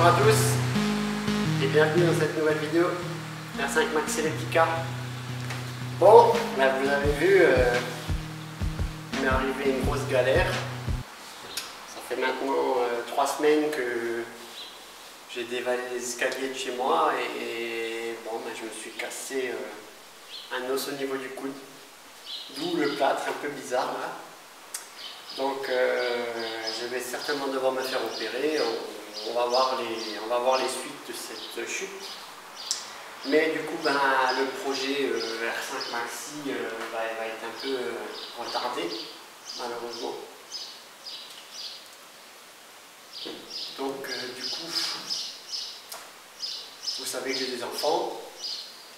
Bonjour à tous et bienvenue dans cette nouvelle vidéo R5 Maxi Replica. Bon, là, vous avez vu, il m'est arrivé une grosse galère. Ça fait maintenant 3 semaines que j'ai dévalé les escaliers de chez moi et bon, ben, je me suis cassé un os au niveau du coude. D'où le plâtre un peu bizarre là. Donc je vais certainement devoir me faire opérer. On va voir les suites de cette chute. Mais du coup, ben, le projet R5 Maxi va être un peu retardé, malheureusement. Donc du coup, vous savez que j'ai des enfants.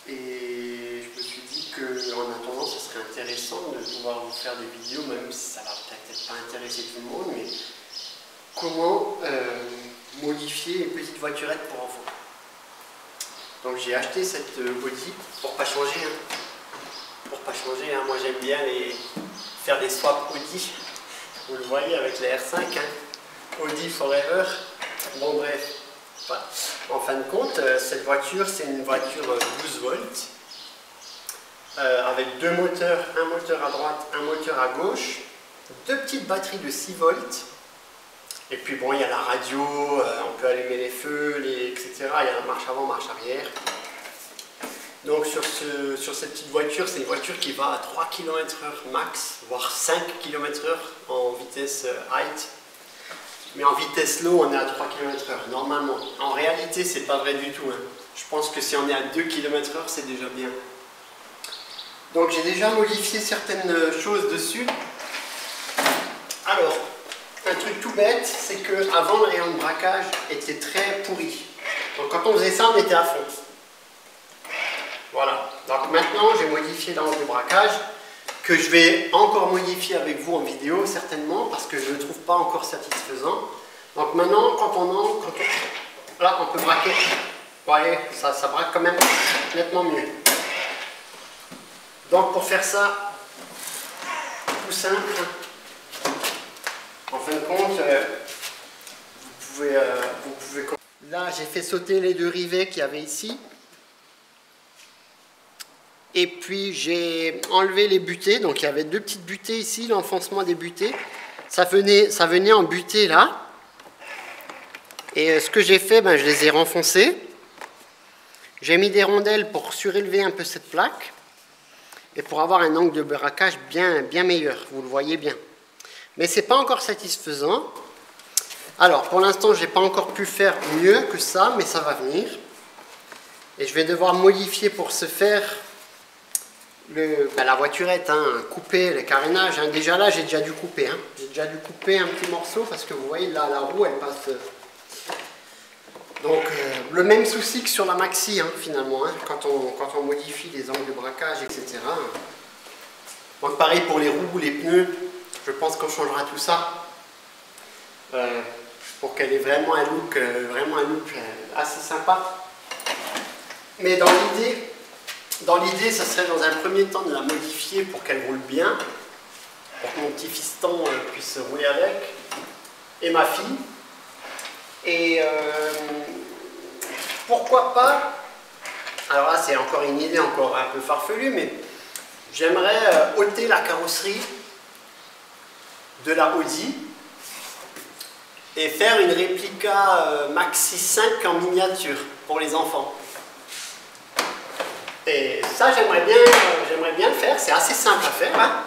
Et je me suis dit qu'en attendant, ce serait intéressant de pouvoir vous faire des vidéos, même si ça va peut-être pas intéresser tout le monde, mais comment modifier une petite voiturette pour enfants. Donc j'ai acheté cette body pour pas changer. Moi j'aime bien faire des swaps Audi. Vous le voyez avec la R5, Audi Forever. Bon bref. Voilà. En fin de compte, cette voiture, c'est une voiture 12 volts avec deux moteurs, un moteur à droite, un moteur à gauche, deux petites batteries de 6 volts. Et puis bon, il y a la radio, on peut allumer les feux, etc. Il y a la marche avant, marche arrière. Donc sur cette petite voiture, c'est une voiture qui va à 3 km/h max, voire 5 km/h en vitesse height. Mais en vitesse low, on est à 3 km/h, normalement. En réalité, c'est pas vrai du tout. Je pense que si on est à 2 km/h, c'est déjà bien. Donc j'ai déjà modifié certaines choses dessus. Alors, un truc tout bête, c'est que avant le rayon de braquage était très pourri. Donc quand on faisait ça, on était à fond. Voilà. Donc maintenant, j'ai modifié l'angle de braquage, que je vais encore modifier avec vous en vidéo certainement parce que je ne le trouve pas encore satisfaisant. Donc maintenant là on peut braquer, vous voyez, ça braque quand même nettement mieux. Donc pour faire ça, tout simple, en fin de compte, vous pouvez... Là j'ai fait sauter les deux rivets qu'il y avait ici. Et puis j'ai enlevé les butées, donc il y avait deux petites butées ici, l'enfoncement des butées. Ça venait en butée là. Et ce que j'ai fait, ben, je les ai renfoncées. J'ai mis des rondelles pour surélever un peu cette plaque. Et pour avoir un angle de braquage bien meilleur, vous le voyez bien. Mais ce n'est pas encore satisfaisant. Alors pour l'instant, je n'ai pas encore pu faire mieux que ça, mais ça va venir. Et je vais devoir modifier pour ce faire la voiturette, couper le carénage. Déjà là, j'ai déjà dû couper. J'ai déjà dû couper un petit morceau parce que vous voyez là, la roue, elle passe. Donc, le même souci que sur la Maxi, finalement, quand on modifie les angles de braquage, etc. Donc, pareil pour les roues, les pneus. Je pense qu'on changera tout ça pour qu'elle ait vraiment un look assez sympa. Mais dans l'idée, ça serait dans un premier temps de la modifier pour qu'elle roule bien, pour que mon petit fiston puisse rouler avec, et ma fille. Et pourquoi pas, alors là c'est encore une idée encore un peu farfelue, mais j'aimerais ôter la carrosserie de la Audi et faire une réplica Maxi 5 en miniature pour les enfants. Et ça, j'aimerais bien le faire. C'est assez simple à faire.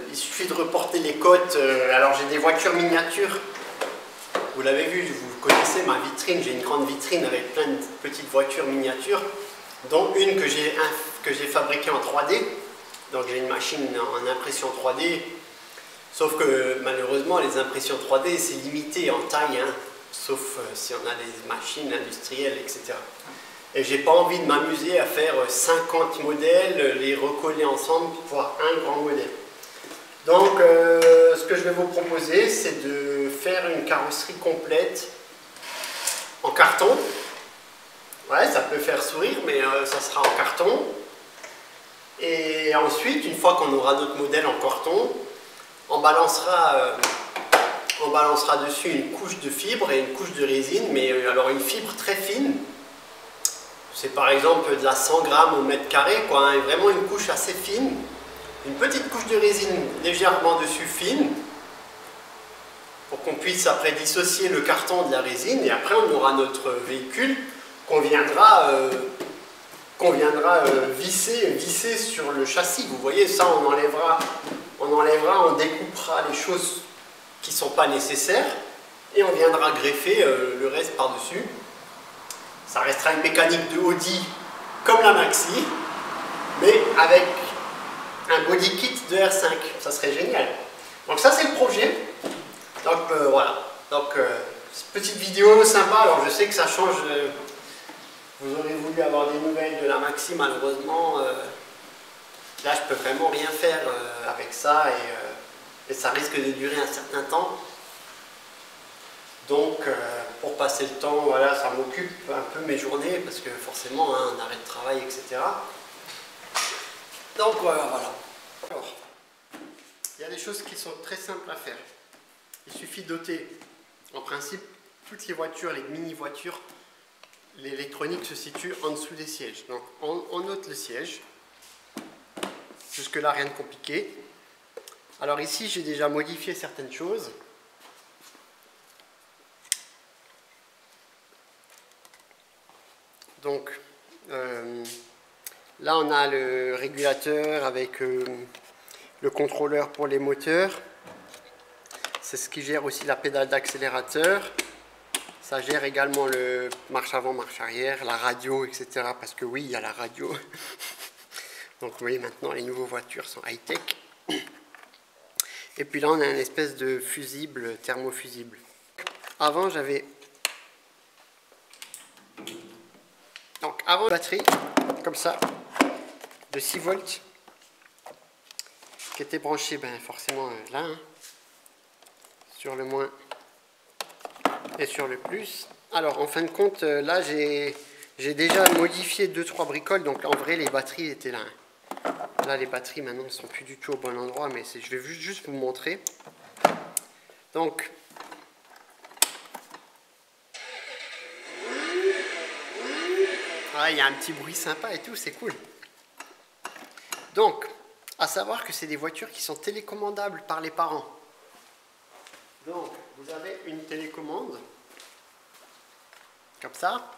Il suffit de reporter les côtes. Alors, j'ai des voitures miniatures. Vous l'avez vu, vous connaissez ma vitrine. J'ai une grande vitrine avec plein de petites voitures miniatures, dont une que j'ai fabriquée en 3D. Donc, j'ai une machine en impression 3D. Sauf que, malheureusement, les impressions 3D, c'est limité en taille. Sauf si on a des machines industrielles, etc. Et j'ai pas envie de m'amuser à faire 50 modèles, les recoller ensemble pour avoir un grand modèle. Donc ce que je vais vous proposer, c'est de faire une carrosserie complète en carton. Ouais, ça peut faire sourire, mais ça sera en carton. Et ensuite, une fois qu'on aura notre modèle en carton, on balancera on balancera dessus une couche de fibre et une couche de résine, mais alors une fibre très fine. C'est par exemple de la 100 grammes au mètre carré, quoi, hein, vraiment une couche assez fine. Une petite couche de résine légèrement dessus fine, pour qu'on puisse après dissocier le carton de la résine, et après on aura notre véhicule qu'on viendra visser sur le châssis. Vous voyez, ça on enlèvera, on découpera les choses qui ne sont pas nécessaires, et on viendra greffer le reste par-dessus. Ça restera une mécanique de Audi comme la Maxi, mais avec un body kit de R5, ça serait génial. Donc ça c'est le projet. Donc voilà, donc petite vidéo sympa. Alors je sais que ça change, vous aurez voulu avoir des nouvelles de la Maxi, malheureusement là je peux vraiment rien faire avec ça, et ça risque de durer un certain temps. Donc pour passer le temps, voilà, ça m'occupe un peu mes journées, parce que forcément hein, on arrête de travail, etc. Donc voilà. Alors, il y a des choses qui sont très simples à faire. Il suffit d'ôter, en principe, toutes les voitures, les mini-voitures, l'électronique se situe en dessous des sièges. Donc on ôte le siège. Jusque là, rien de compliqué. Alors ici, j'ai déjà modifié certaines choses. Donc là, on a le régulateur avec le contrôleur pour les moteurs. C'est ce qui gère aussi la pédale d'accélérateur. Ça gère également le marche avant, marche arrière, la radio, etc. Parce que oui, il y a la radio. Donc vous voyez, maintenant, les nouvelles voitures sont high-tech. Et puis là, on a une espèce de fusible, thermofusible. Avant, j'avais... Donc avant, une batterie, comme ça, de 6 volts, qui était branchée, ben, forcément là, hein, sur le moins et sur le plus. Alors en fin de compte, là j'ai déjà modifié 2-3 bricoles, donc en vrai les batteries étaient là. Hein. Là les batteries maintenant ne sont plus du tout au bon endroit, mais je vais juste vous montrer. Donc il y a un petit bruit sympa et tout, c'est cool. Donc, à savoir que c'est des voitures qui sont télécommandables par les parents. Donc, vous avez une télécommande, comme ça.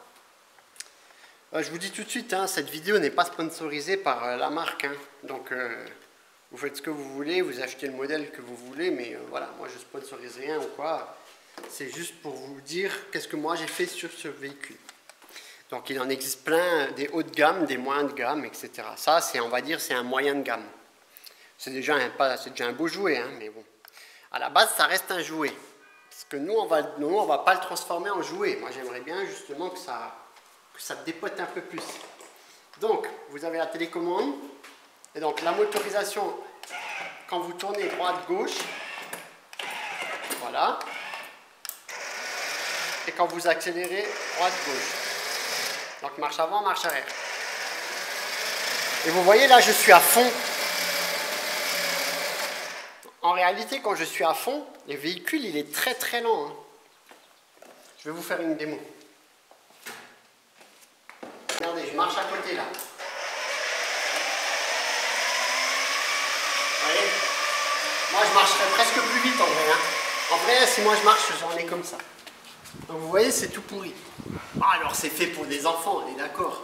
Je vous dis tout de suite, hein, cette vidéo n'est pas sponsorisée par la marque. Hein. Donc, vous faites ce que vous voulez, vous achetez le modèle que vous voulez, mais voilà, moi je ne sponsorise rien ou quoi. C'est juste pour vous dire qu'est-ce que moi j'ai fait sur ce véhicule. Donc il en existe plein, des hauts de gamme, des moyens de gamme, etc. Ça, on va dire, c'est un moyen de gamme. C'est déjà un beau jouet, hein, mais bon. À la base, ça reste un jouet. Parce que nous, on va pas le transformer en jouet. Moi, j'aimerais bien justement que ça dépote un peu plus. Donc, vous avez la télécommande. Et donc, la motorisation, quand vous tournez droite-gauche, voilà. Et quand vous accélérez, droite-gauche. Donc marche avant, marche arrière. Et vous voyez là, je suis à fond. En réalité, quand je suis à fond, le véhicule, il est très très lent. Hein. Je vais vous faire une démo. Regardez, je marche à côté là. Vous voyez? Moi, je marcherais presque plus vite en vrai. Hein. En vrai, si moi je marche, j'en ai comme ça. Donc vous voyez, c'est tout pourri. Ah, alors c'est fait pour des enfants, on est d'accord.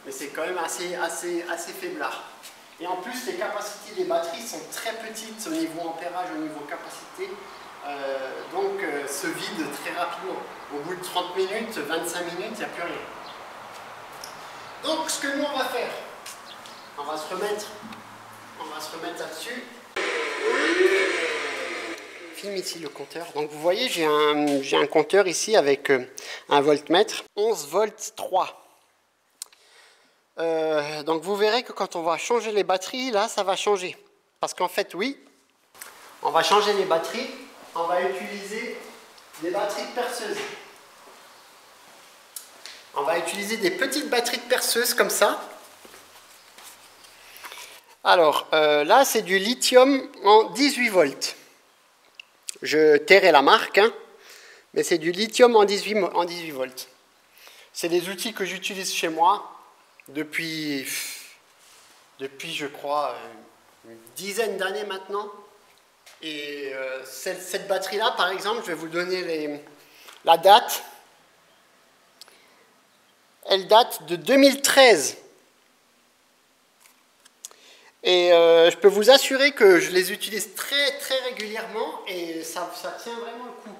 Mais c'est quand même assez faiblard. Et en plus, les capacités des batteries sont très petites au niveau ampérage, au niveau capacité. Donc se vident très rapidement. Au bout de 30 minutes, 25 minutes, il n'y a plus rien. Donc ce que nous on va faire, on va se remettre là-dessus. Filme ici le compteur. Donc vous voyez, j'ai un compteur ici avec un voltmètre, 11 volts 3. Donc vous verrez que quand on va changer les batteries, là ça va changer. Parce qu'en fait, oui, on va changer les batteries, on va utiliser des batteries de perceuse. On va utiliser des petites batteries de perceuse comme ça. Alors là, c'est du lithium en 18 volts. Je tairai la marque, hein, mais c'est du lithium en 18 volts. C'est des outils que j'utilise chez moi depuis je crois, une dizaine d'années maintenant. Et cette batterie-là, par exemple, je vais vous donner la date. Elle date de 2013. Et je peux vous assurer que je les utilise très très régulièrement et ça tient vraiment le coup.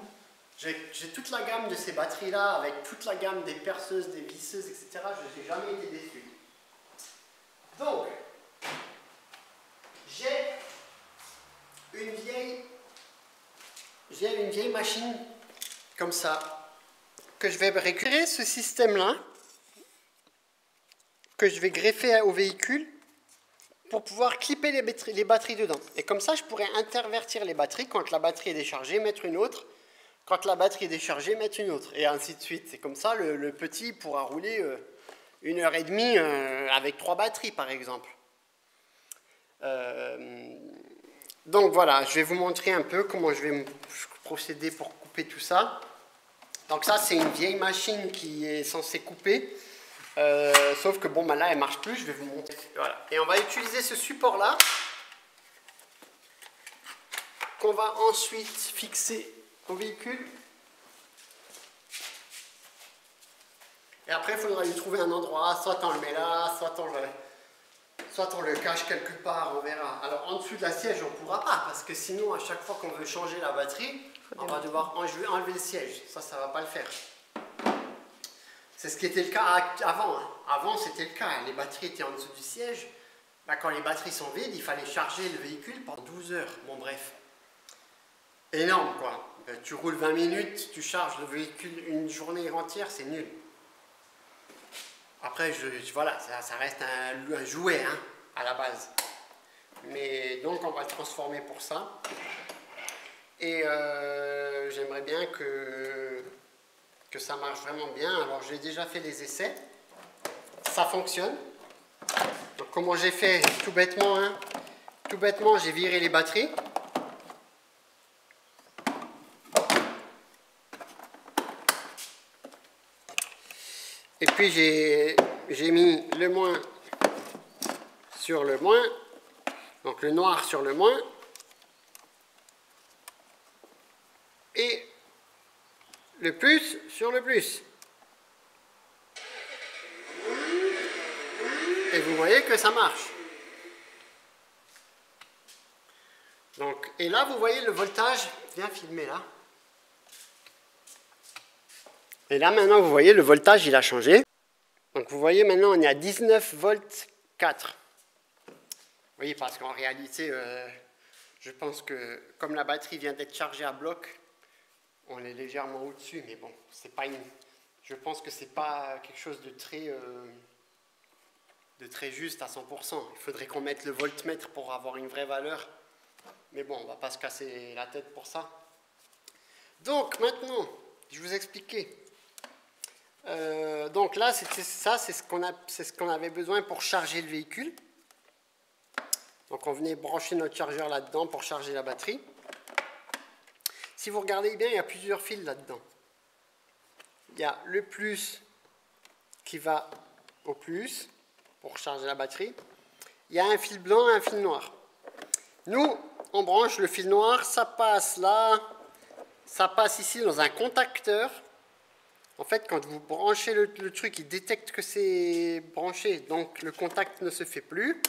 J'ai toute la gamme de ces batteries-là, avec toute la gamme des perceuses, des visseuses, etc. Je n'ai jamais été déçu. Donc, j'ai une vieille machine comme ça, que je vais récupérer ce système-là, que je vais greffer au véhicule, pour pouvoir clipper les batteries dedans. Et comme ça, je pourrais intervertir les batteries. Quand la batterie est déchargée, mettre une autre. Quand la batterie est déchargée, mettre une autre. Et ainsi de suite. Et comme ça, le petit pourra rouler 1h30 avec 3 batteries, par exemple. Donc voilà, je vais vous montrer un peu comment je vais procéder pour couper tout ça. Donc ça, c'est une vieille machine qui est censée couper. Sauf que bon, bah là elle marche plus, je vais vous montrer. Voilà. Et on va utiliser ce support là qu'on va ensuite fixer au véhicule. Et après il faudra lui trouver un endroit, soit on le met là, soit on le cache quelque part, on verra. Alors en dessous de la siège on ne pourra pas, parce que sinon à chaque fois qu'on veut changer la batterie, on va devoir enlever le siège. Ça ne va pas le faire. C'est ce qui était le cas avant. Hein. Avant, c'était le cas. Les batteries étaient en dessous du siège. Là, quand les batteries sont vides, il fallait charger le véhicule pendant 12 heures. Bon, bref. Énorme, quoi. Tu roules 20 minutes, tu charges le véhicule une journée entière, c'est nul. Après, voilà, ça reste un jouet, hein, à la base. Mais donc, on va le transformer pour ça. Et j'aimerais bien que ça marche vraiment bien. Alors j'ai déjà fait les essais, ça fonctionne. Donc comment j'ai fait tout bêtement, hein, tout bêtement j'ai viré les batteries. Et puis j'ai mis le moins sur le moins, donc le noir sur le moins. Et le plus sur le plus. Et vous voyez que ça marche. Donc, et là, vous voyez le voltage. Viens filmer là. Et là, maintenant, vous voyez, le voltage, il a changé. Donc, vous voyez, maintenant, on est à 19 volts 4. Vous voyez, parce qu'en réalité, je pense que comme la batterie vient d'être chargée à bloc, on est légèrement au-dessus, mais bon, c'est pas je pense que c'est pas quelque chose de très juste à 100%. Il faudrait qu'on mette le voltmètre pour avoir une vraie valeur. Mais bon, on va pas se casser la tête pour ça. Donc maintenant, je vous expliquais. Donc là, c'est ce qu'on avait besoin pour charger le véhicule. Donc on venait brancher notre chargeur là-dedans pour charger la batterie. Si vous regardez bien, il y a plusieurs fils là-dedans. Il y a le plus qui va au plus pour charger la batterie. Il y a un fil blanc et un fil noir. Nous, on branche le fil noir, ça passe là, ça passe ici dans un contacteur. En fait, quand vous branchez le truc, il détecte que c'est branché, donc le contact ne se fait plus.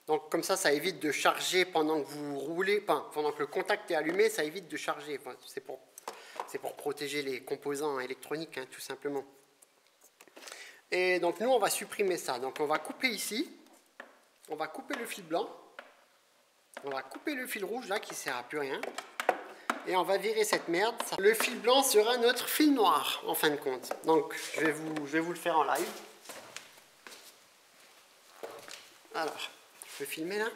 Donc comme ça évite de charger pendant que vous roulez, pendant que le contact est allumé, ça évite de charger. Enfin, c'est pour protéger les composants électroniques, hein, tout simplement. Et donc nous, on va supprimer ça. Donc on va couper ici, on va couper le fil blanc, on va couper le fil rouge là qui ne sert à plus rien, et on va virer cette merde. Le fil blanc sera notre fil noir, en fin de compte. Donc je vais vous le faire en live. Alors, je peux filmer là?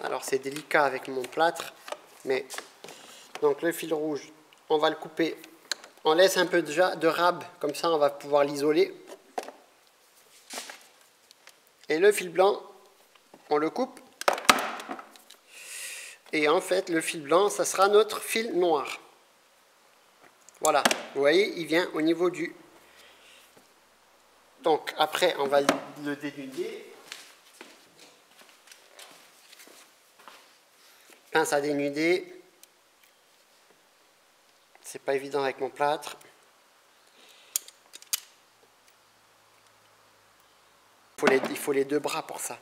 Alors c'est délicat avec mon plâtre, mais donc le fil rouge, on va le couper. On laisse un peu de rab, comme ça on va pouvoir l'isoler. Et le fil blanc, on le coupe. Et en fait, le fil blanc, ça sera notre fil noir. Voilà, vous voyez, il vient au niveau du... Donc, après, on va le dénuder. Pince à dénuder. C'est pas évident avec mon plâtre. Il faut les 2 bras pour ça.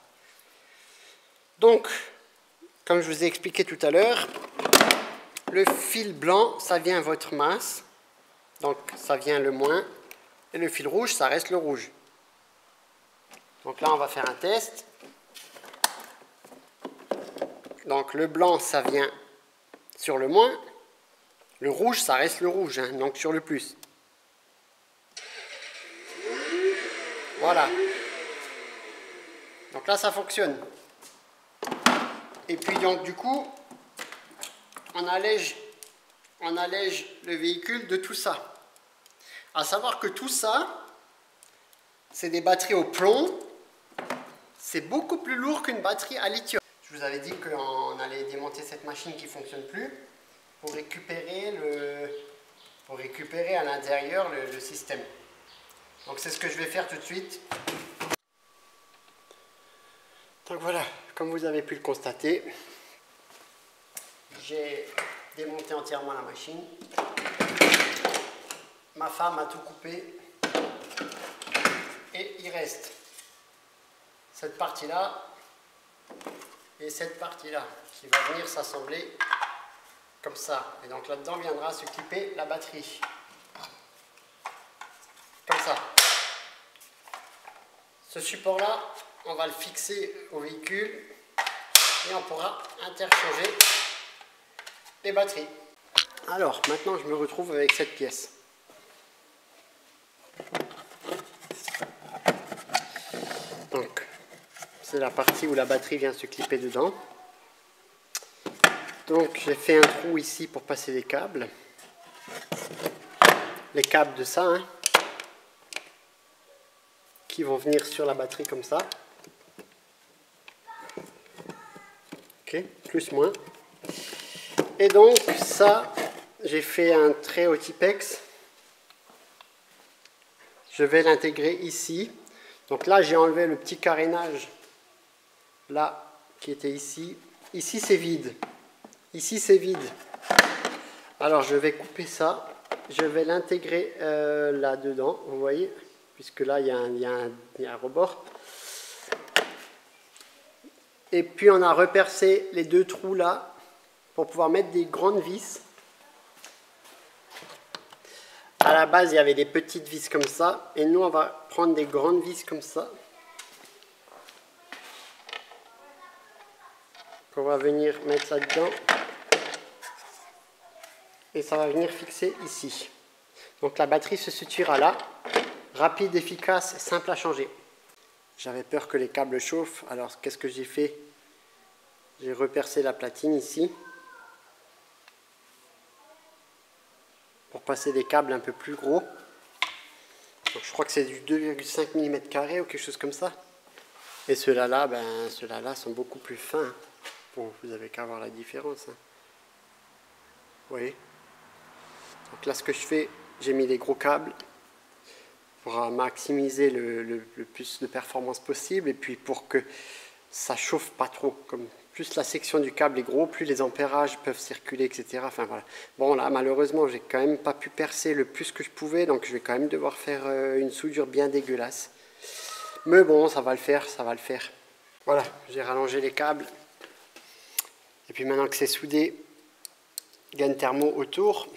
Donc, comme je vous ai expliqué tout à l'heure, le fil blanc, ça vient votre masse. Donc, ça vient le moins. Et le fil rouge, ça reste le rouge. Donc là, on va faire un test. Donc, le blanc, ça vient sur le moins. Le rouge, ça reste le rouge, hein, donc sur le plus. Voilà. Donc là, ça fonctionne. Et puis, donc, du coup, on allège le véhicule de tout ça. À savoir que tout ça, c'est des batteries au plomb. C'est beaucoup plus lourd qu'une batterie à lithium. Je vous avais dit qu'on allait démonter cette machine qui ne fonctionne plus pour récupérer à l'intérieur le système. Donc c'est ce que je vais faire tout de suite. Donc voilà, comme vous avez pu le constater, j'ai démonté entièrement la machine. Ma femme a tout coupé. Et il reste cette partie-là et cette partie-là qui va venir s'assembler comme ça. Et donc là-dedans viendra se clipper la batterie. Comme ça. Ce support-là, on va le fixer au véhicule et on pourra interchanger les batteries. Alors, maintenant je me retrouve avec cette pièce. Donc, c'est la partie où la batterie vient se clipper dedans. Donc, j'ai fait un trou ici pour passer les câbles. Les câbles de ça, hein, qui vont venir sur la batterie comme ça. Ok, plus, moins. Et donc, ça, j'ai fait un trait au Tipex. Je vais l'intégrer ici. Donc là, j'ai enlevé le petit carénage, là, qui était ici. Ici, c'est vide. Ici, c'est vide. Alors, je vais couper ça. Je vais l'intégrer là-dedans, vous voyez, puisque là, il y a un rebord. Et puis, on a repercé les 2 trous là, pour pouvoir mettre des grandes vis. À la base, il y avait des petites vis comme ça. Et nous, on va prendre des grandes vis comme ça. On va venir mettre ça dedans. Et ça va venir fixer ici. Donc la batterie se situera là. Rapide, efficace, simple à changer. J'avais peur que les câbles chauffent. Alors, qu'est-ce que j'ai fait? J'ai repercé la platine ici. Pour passer des câbles un peu plus gros. Donc, je crois que c'est du 2,5 mm² ou quelque chose comme ça. Et ceux-là, ben, ceux-là sont beaucoup plus fins. Bon, vous avez qu'à voir la différence. Hein. Vous voyez? Donc là, ce que je fais, j'ai mis des gros câbles pour maximiser le plus de performance possible. Et puis pour que ça chauffe pas trop. Comme plus la section du câble est gros, plus les ampérages peuvent circuler, etc. Enfin voilà. Bon là, malheureusement, j'ai quand même pas pu percer le plus que je pouvais. Donc je vais quand même devoir faire une soudure bien dégueulasse. Mais bon, ça va le faire, ça va le faire. Voilà, j'ai rallongé les câbles. Et puis maintenant que c'est soudé, gaine thermo autour.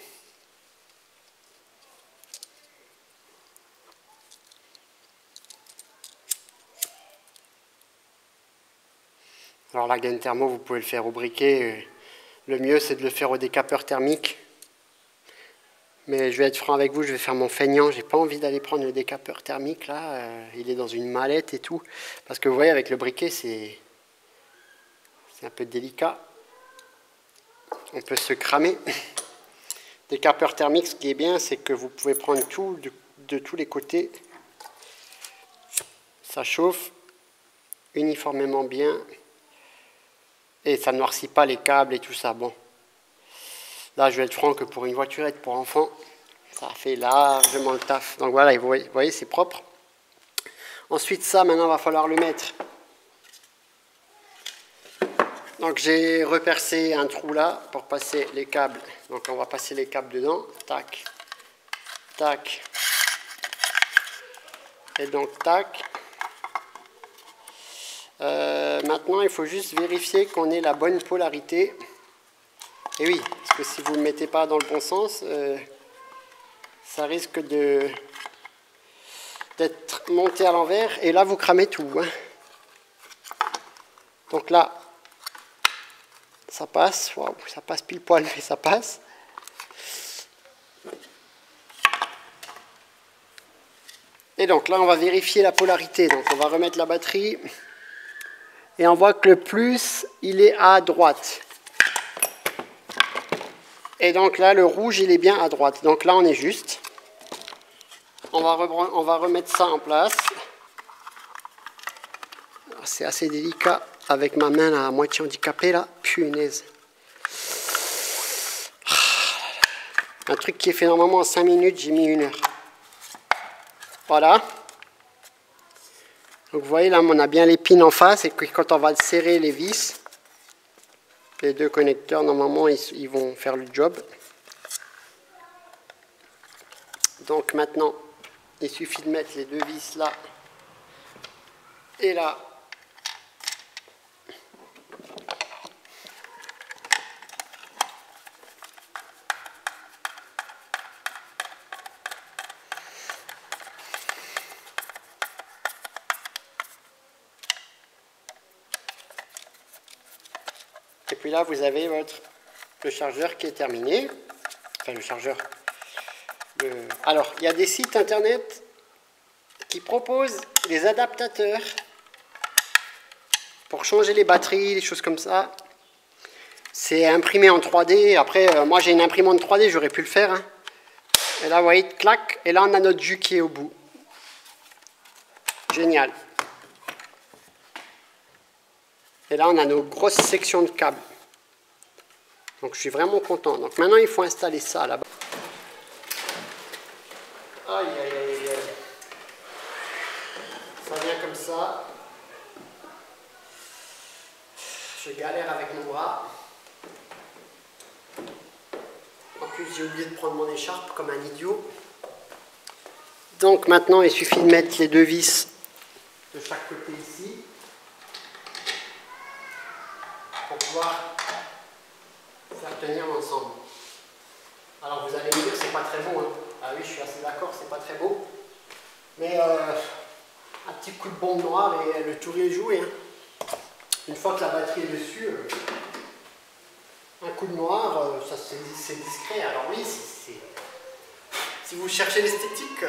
Alors la gaine thermo, vous pouvez le faire au briquet. Le mieux, c'est de le faire au décapeur thermique. Mais je vais être franc avec vous, je vais faire mon feignant. J'ai pas envie d'aller prendre le décapeur thermique là. Il est dans une mallette et tout. Parce que vous voyez, avec le briquet, c'est un peu délicat. On peut se cramer. Décapeur thermique, ce qui est bien, c'est que vous pouvez prendre tout de tous les côtés. Ça chauffe uniformément bien. Et ça ne noircit pas les câbles et tout ça. Bon, là je vais être franc que pour une voiturette pour enfants, ça fait largement le taf. Donc voilà, vous voyez c'est propre. Ensuite ça, maintenant il va falloir le mettre. Donc j'ai repercé un trou là pour passer les câbles. Donc on va passer les câbles dedans. Tac, tac. Et donc tac. Maintenant il faut juste vérifier qu'on ait la bonne polarité. Et oui, parce que si vous ne le mettez pas dans le bon sens, ça risque d'être monté à l'envers. Et là vous cramez tout. Hein. Donc là, ça passe. Waouh, ça passe pile poil, mais ça passe. Et donc là, on va vérifier la polarité. Donc on va remettre la batterie. Et on voit que le plus, il est à droite. Et donc là, le rouge, il est bien à droite. Donc là, on est juste. On va remettre ça en place. C'est assez délicat avec ma main là, à moitié handicapée là. Punaise. Un truc qui est fait normalement en 5 minutes, j'ai mis 1 heure. Voilà. Donc vous voyez là, on a bien les pins en face et puis quand on va serrer les vis, les 2 connecteurs, normalement, ils vont faire le job. Donc maintenant, il suffit de mettre les 2 vis là et là. Et puis là, vous avez le chargeur qui est terminé. Enfin, le chargeur. Alors, il y a des sites internet qui proposent des adaptateurs pour changer les batteries, des choses comme ça. C'est imprimé en 3D. Après, moi, j'ai une imprimante 3D, j'aurais pu le faire. Hein. Et là, vous voyez, clac. Et là, on a notre jus qui est au bout. Génial. Et là, on a nos grosses sections de câbles. Donc, je suis vraiment content. Donc, maintenant, il faut installer ça là-bas. Aïe, aïe, aïe, aïe. Ça vient comme ça. Je galère avec mon bras. En plus, j'ai oublié de prendre mon écharpe comme un idiot. Donc, maintenant, il suffit de mettre les 2 vis de chaque côté ici. Pour pouvoir faire tenir l'ensemble. Alors vous allez me dire c'est pas très beau, hein. Ah oui, je suis assez d'accord, c'est pas très beau. Mais un petit coup de bombe noire et le tour est joué. Hein. Une fois que la batterie est dessus, un coup de noir, ça c'est discret. Alors oui, si vous cherchez l'esthétique,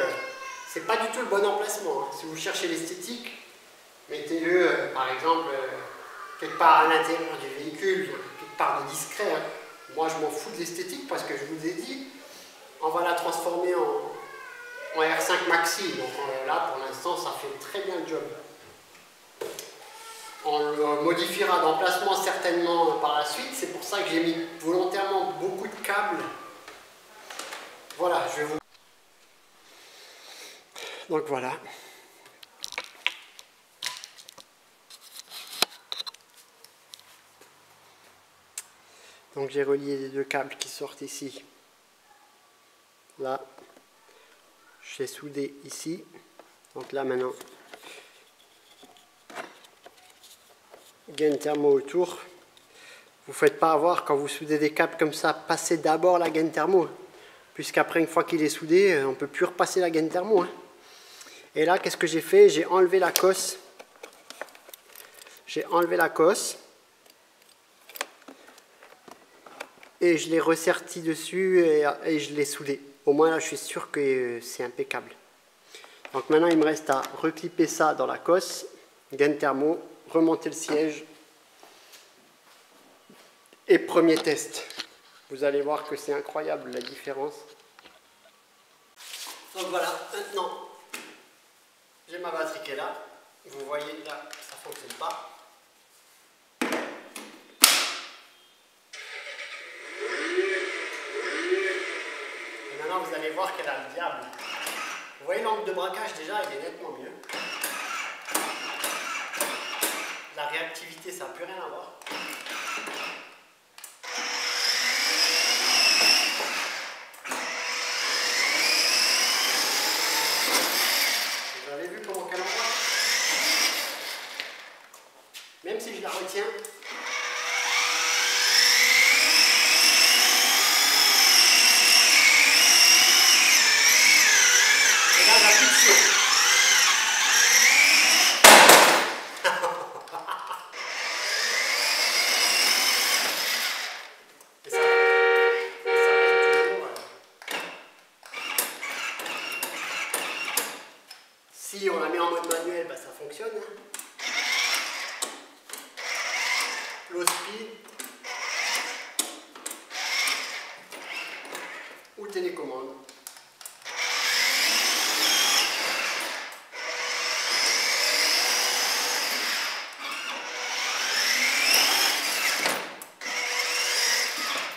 c'est pas du tout le bon emplacement. Hein. Si vous cherchez l'esthétique, mettez-le par exemple quelque part à l'intérieur du véhicule, quelque part de discret. Hein. Moi, je m'en fous de l'esthétique parce que je vous ai dit, on va la transformer en R5 Maxi. Donc là, pour l'instant, ça fait très bien le job. On le modifiera d'emplacement certainement par la suite. C'est pour ça que j'ai mis volontairement beaucoup de câbles. Voilà, je vais vous... Donc voilà. Donc j'ai relié les 2 câbles qui sortent ici. Là, j'ai soudé ici. Donc là maintenant, gaine thermo autour. Vous ne faites pas avoir quand vous soudez des câbles comme ça, passez d'abord la gaine thermo. Puisqu'après, une fois qu'il est soudé, on ne peut plus repasser la gaine thermo. Hein. Et là, qu'est-ce que j'ai fait? J'ai enlevé la cosse. J'ai enlevé la cosse. Et je l'ai resserti dessus et je l'ai soudé. Au moins là je suis sûr que c'est impeccable. Donc maintenant il me reste à reclipper ça dans la cosse, gaine thermo, remonter le siège et premier test. Vous allez voir que c'est incroyable la différence. Donc voilà, maintenant j'ai ma batterie qui est là. Vous voyez là, ça ne fonctionne pas. allez voir qu'elle a le diable. Vous voyez l'angle de braquage déjà, il est nettement mieux. La réactivité, ça n'a plus rien à voir. Vous avez vu comment qu'elle envoie? Même si je la retiens, et là j'appuie dessus. Et ça reste toujours. Si on la met en mode manuel, bah, ça fonctionne. Hein. Low speed ou télécommande.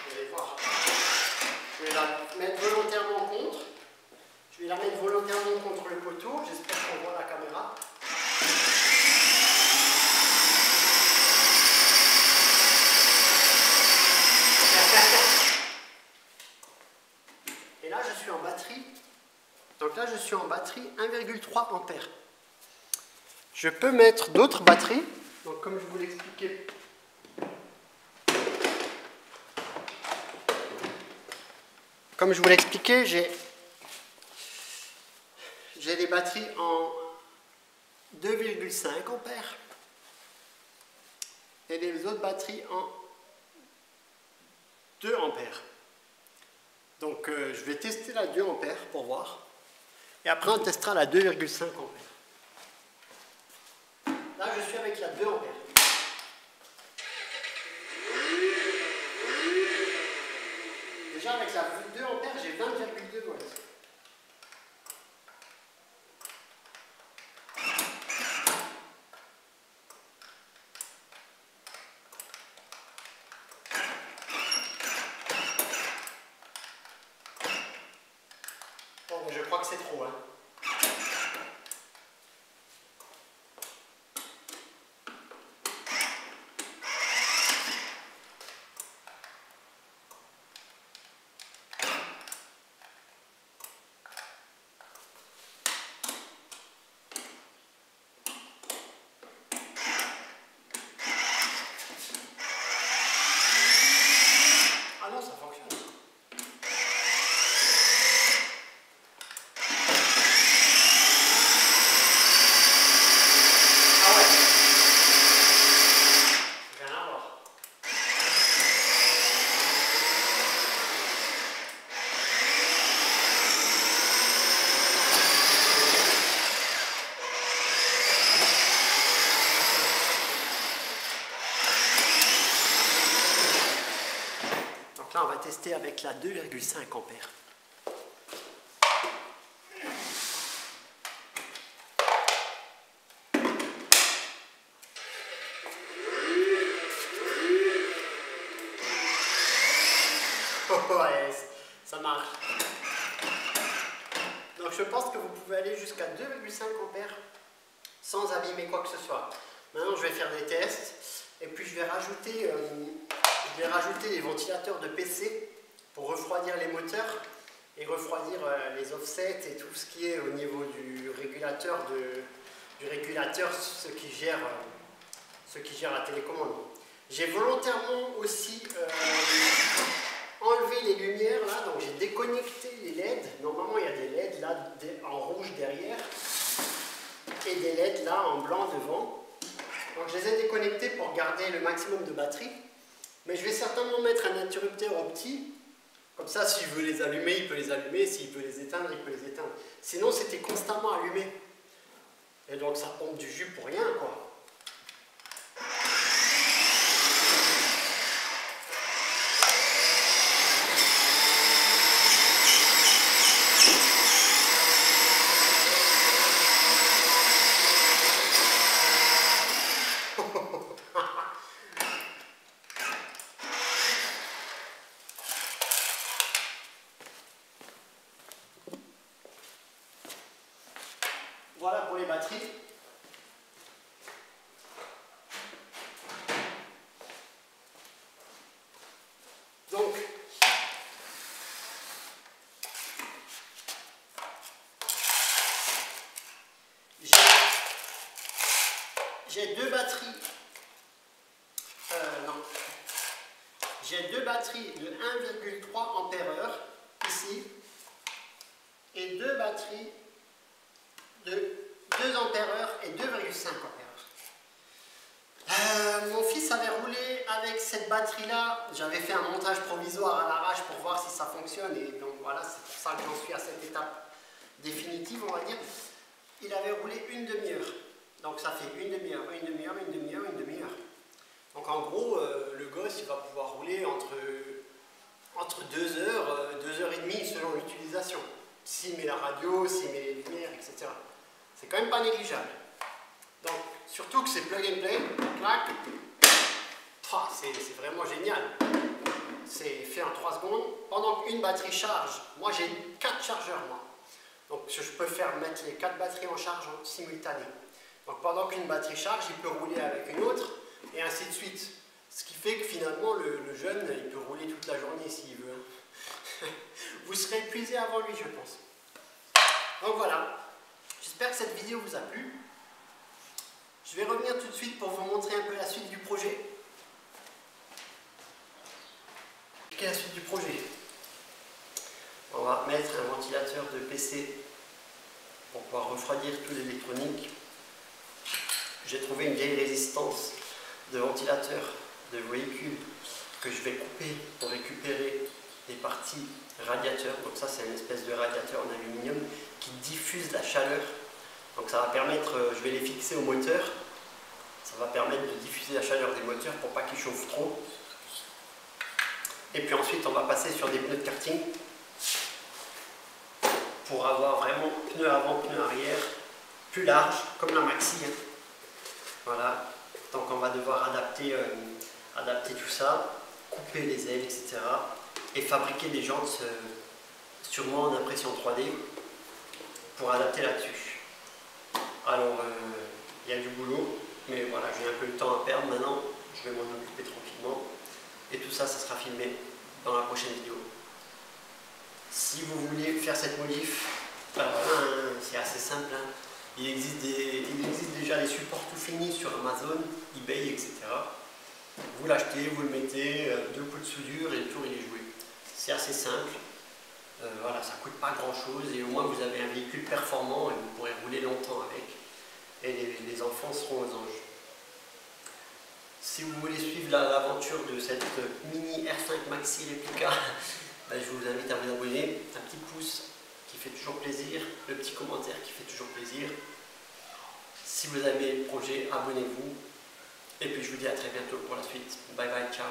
Vous allez voir. Je vais la mettre volontairement contre. Je vais la mettre volontairement contre le poteau. J'espère qu'on voit la caméra. Et là, je suis en batterie. Donc là, je suis en batterie 1,3 ampères. Je peux mettre d'autres batteries. Donc comme je vous l'expliquais. Comme je vous l'expliquais, j'ai des batteries en 2,5 ampères. Et des autres batteries en 2 ampères. Donc je vais tester la 2 ampères pour voir. Et après on testera la 2,5 ampères. Là je suis avec la 2 ampères. Déjà avec la 2 ampères j'ai 20,2 volts. Bon, je crois que c'est trop, hein. Ah non, ça fonctionne. Là, on va tester avec la 2,5 ampères. Ouais, ça marche. Donc je pense que vous pouvez aller jusqu'à 2,5 ampères sans abîmer quoi que ce soit. Maintenant, je vais faire des tests et puis je vais rajouter les ventilateurs de PC pour refroidir les moteurs et refroidir les offsets et tout ce qui est au niveau du régulateur, ce qui gère la télécommande. J'ai volontairement aussi enlevé les lumières là, donc j'ai déconnecté les LED. Normalement il y a des LED là en rouge derrière et des LED là en blanc devant. Donc je les ai déconnectés pour garder le maximum de batterie. Mais je vais certainement mettre un interrupteur au petit. Comme ça, s'il veut les allumer, il peut les allumer. S'il peut les éteindre, il peut les éteindre. Sinon, c'était constamment allumé. Et donc, ça pompe du jus pour rien, quoi. Donc, j'ai deux batteries. J'ai deux batteries de 1,3 ampères-heure ici et deux batteries de 2 ampères-heure et 2,5 ampères-heure. Mon fils avait roulé avec cette batterie-là. J'avais fait un montage provisoire à l'arrache pour voir si ça fonctionne et donc voilà, c'est pour ça que j'en suis à cette étape définitive, on va dire. Il avait roulé une demi-heure. Donc ça fait une demi-heure, une demi-heure, une demi-heure, une demi-heure. Donc en gros, le gosse il va pouvoir rouler entre 2 heures, 2 heures et demie selon l'utilisation. S'il met la radio, s'il met les lumières, etc. C'est quand même pas négligeable. Donc surtout que c'est plug and play, clac, c'est vraiment génial. C'est fait en 3 secondes. Pendant qu'une batterie charge, moi j'ai 4 chargeurs moi. Donc je peux mettre les 4 batteries en charge en simultané. Donc pendant qu'une batterie charge, il peut rouler avec une autre, et ainsi de suite. Ce qui fait que finalement, le jeune, il peut rouler toute la journée s'il veut. Vous serez épuisé avant lui, je pense. Donc voilà. J'espère que cette vidéo vous a plu. Je vais revenir tout de suite pour vous montrer un peu la suite du projet. Quelle est la suite du projet? On va mettre un ventilateur de PC pour pouvoir refroidir tout l'électronique. J'ai trouvé une vieille résistance de ventilateur de véhicule que je vais couper pour récupérer des parties radiateurs. Donc ça, c'est une espèce de radiateur en aluminium qui diffuse la chaleur. Donc ça va permettre, je vais les fixer au moteur. Ça va permettre de diffuser la chaleur des moteurs pour pas qu'ils chauffent trop. Et puis ensuite, on va passer sur des pneus de karting pour avoir vraiment pneu avant, pneu arrière, plus large, comme la Maxi. Voilà, donc on va devoir adapter tout ça, couper les ailes, etc. et fabriquer des jantes sûrement en impression 3D pour adapter là-dessus. Alors, il y a du boulot, mais voilà, j'ai un peu le temps à perdre maintenant, je vais m'en occuper tranquillement. Et tout ça, ça sera filmé dans la prochaine vidéo. Si vous voulez faire cette modif, c'est assez simple. Il existe déjà des supports tout finis sur Amazon, eBay, etc. Vous l'achetez, vous le mettez, 2 coups de soudure et le tour il est joué. C'est assez simple. Voilà, ça ne coûte pas grand chose et au moins vous avez un véhicule performant et vous pourrez rouler longtemps avec. Et les enfants seront aux anges. Si vous voulez suivre l'aventure de cette mini R5 Maxi Replica, je vous invite à vous abonner. Un petit pouce qui fait toujours plaisir, le petit commentaire qui fait toujours plaisir. Si vous aimez le projet, abonnez-vous. Et puis je vous dis à très bientôt pour la suite. Bye bye, ciao.